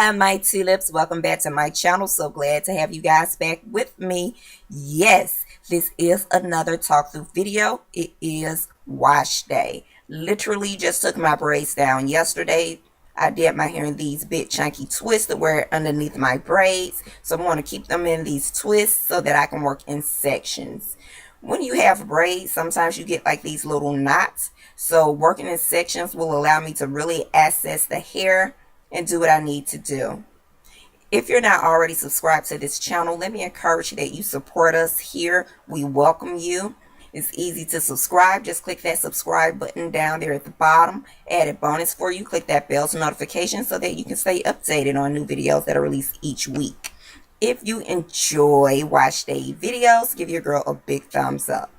Hi my tulips, welcome back to my channel. So glad to have you guys back with me. Yes, this is another talk through video. It is wash day. Literally just took my braids down yesterday. I did my hair in these big chunky twists to wear underneath my braids. So I'm going to keep them in these twists so that I can work in sections. When you have braids, sometimes you get like these little knots. So working in sections will allow me to really access the hair and do what I need to do. If you're not already subscribed to this channel, let me encourage you that you support us here. We welcome you. It's easy to subscribe. Just click that subscribe button down there at the bottom. Added bonus for you, click that bell to notification so that you can stay updated on new videos that are released each week. If you enjoy wash day videos, give your girl a big thumbs up.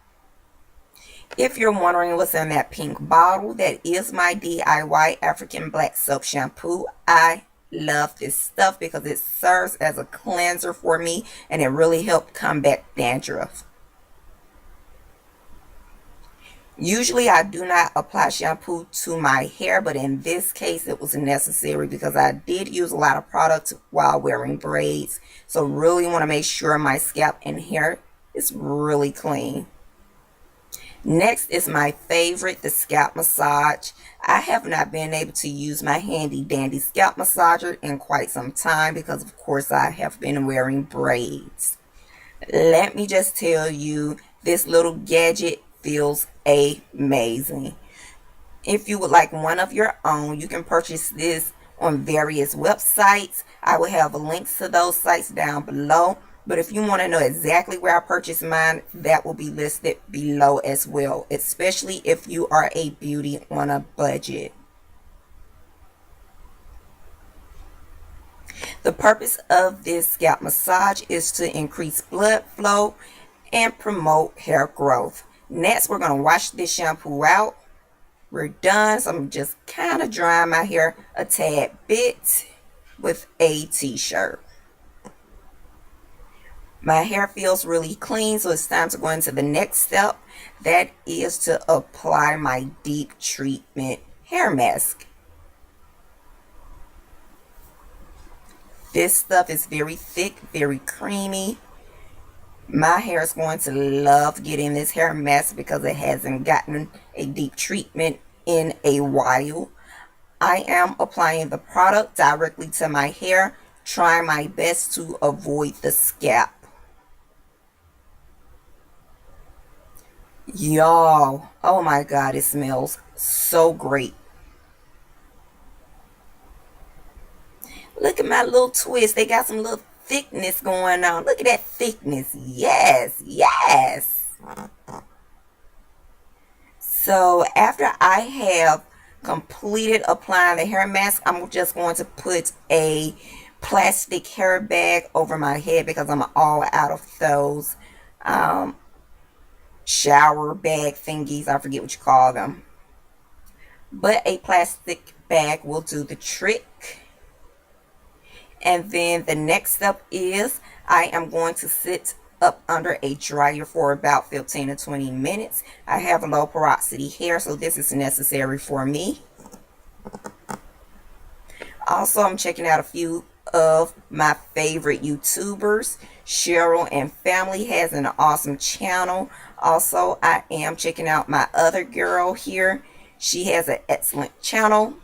If you're wondering what's in that pink bottle, that is my DIY African Black Soap Shampoo. I love this stuff because it serves as a cleanser for me and it really helped combat dandruff. Usually I do not apply shampoo to my hair, but in this case it was necessary because I did use a lot of product while wearing braids. So really want to make sure my scalp and hair is really clean. Next is my favorite, the scalp massage. I have not been able to use my handy dandy scalp massager in quite some time because of course I have been wearing braids. Let me just tell you, this little gadget feels amazing. If you would like one of your own, you can purchase this on various websites. I will have links to those sites down below. But if you want to know exactly where I purchased mine, that will be listed below as well, especially if you are a beauty on a budget. The purpose of this scalp massage is to increase blood flow and promote hair growth. Next, we're going to wash this shampoo out. We're done, so I'm just kind of drying my hair a tad bit with a t-shirt. My hair feels really clean, so it's time to go into the next step. That is to apply my deep treatment hair mask. This stuff is very thick, very creamy. My hair is going to love getting this hair mask because it hasn't gotten a deep treatment in a while. I am applying the product directly to my hair, trying my best to avoid the scalp. Y'all, oh my god, it smells so great. Look at my little twist. They got some little thickness going on. Look at that thickness. Yes, yes. So after I have completed applying the hair mask, I'm just going to put a plastic hair bag over my head because I'm all out of those shower bag thingies. I forget what you call them, but a plastic bag will do the trick. And then the next step is I am going to sit up under a dryer for about 15 to 20 minutes. I have low porosity hair, so this is necessary for me. Also, I'm checking out a few of my favorite YouTubers. Cheryl and Family has an awesome channel. Also, I am checking out my other girl here. She has an excellent channel.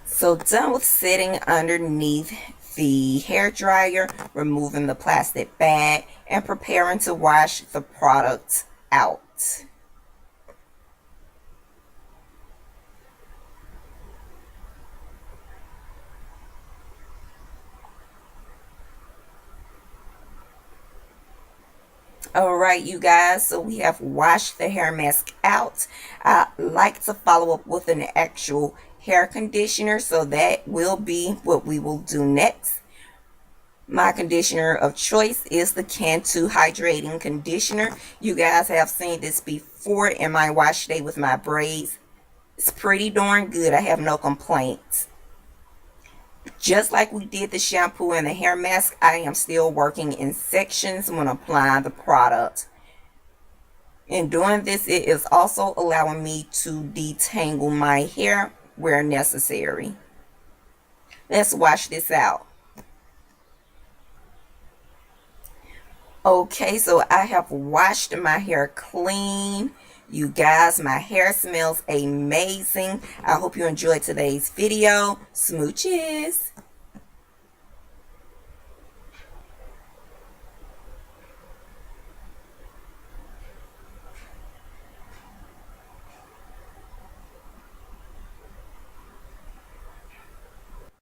So done with sitting underneath the hair dryer, removing the plastic bag, and preparing to wash the product out. Alright you guys, so we have washed the hair mask out. I like to follow up with an actual hair conditioner, so that will be what we will do next. My conditioner of choice is the Cantu Hydrating Conditioner. You guys have seen this before in my wash day with my braids. It's pretty darn good. I have no complaints. Just like we did the shampoo and the hair mask, I am still working in sections when applying the product. In doing this, it is also allowing me to detangle my hair where necessary. Let's wash this out. Okay, so I have washed my hair clean. You guys, my hair smells amazing. I hope you enjoyed today's video. Smooches.